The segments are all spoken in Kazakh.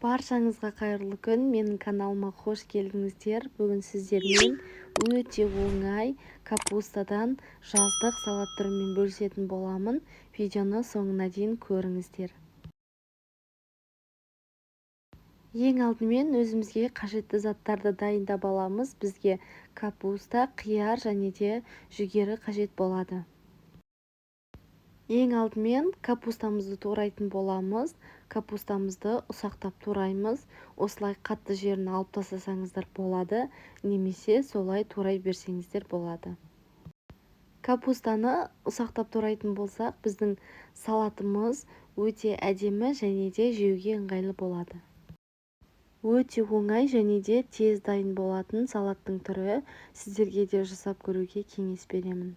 Баршаңызға қайырлы күн. Менің каналыма қош келдіңіздер. Бүгін сіздермен өте оңай капустадан жаздық салат түрімен бөлісетін боламын. Видеоны соңына дейін көріңіздер. Ең алдымен өзімізге қажетті заттарды дайындап аламыз. Бізге капуста, қияр және де жүгері қажет болады. Ең алдымен капустамызды турайтын боламыз. Капустамызды ұсақтап тураймыз. Осылай қатты жерін алып тастасаңыздар болады, немесе солай турай берсеңіздер болады. Капустаны ұсақтап турайтын болсақ, біздің салатымыз өте әдемі және де жеуге ыңғайлы болады. Өте оңай және де тез дайын болатын салаттың түрі. Сіздерге де жасап көруге кеңес беремін.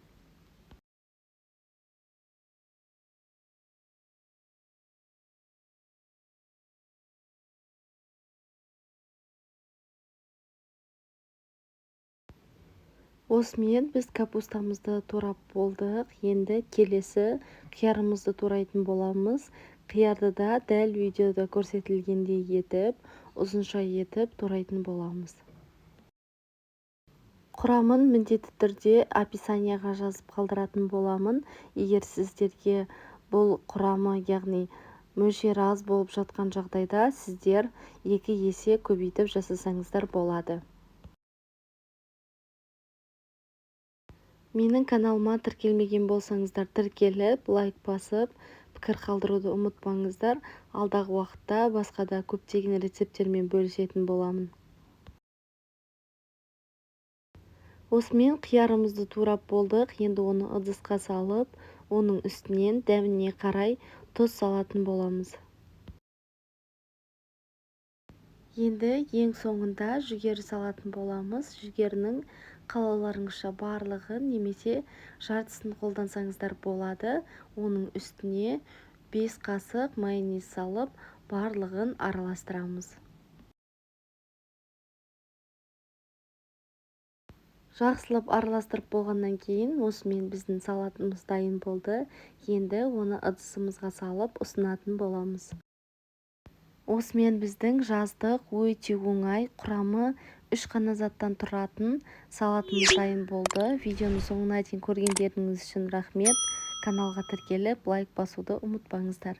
Осымен біз капустамызды турап болдық. Енді келесі қиярымызды турайтын боламыз. Қиярды да дәл видеода көрсетілгендей етіп, ұзынша етіп турайтын боламыз. Құрамын міндетті түрде описанияға жазып қалдыратын боламын. Егер сіздерге бұл құрамы, яғни мөлшері аз болып жатқан жағдайда, сіздер 2 есе көбейтіп жасасаңыздар болады. Менің каналыма тіркелмеген болсаңыздар, тіркеліп, лайк басып, пікір қалдыруды ұмытпаңыздар. Алдағы уақытта басқа да көптеген рецепттермен бөлісетін боламын. Осымен қиярымызды турап болдық. Енді оны ыдысқа салып, оның үстінен дәміне қарай тұз салатын боламыз. Енді ең соңында жүгері салатын боламыз. Жүгерінің қалауларыңызша барлығын немесе жартысын қолдансаңыздар болады. Оның үстіне 5 қасық майонез салып, барлығын араластырамыз. Жақсылап араластырып болғаннан кейін, осымен біздің салатымыз дайын болды. Енді оны ыдысымызға салып ұсынатын боламыз. Осымен біздің жаздық өте оңай, құрамы 3 қана заттан тұратын салатымыз дайын болды. Видеоны соңына дейін көргендеріңіз үшін рахмет. Каналға тіркеліп, лайк басуды ұмытпаңыздар.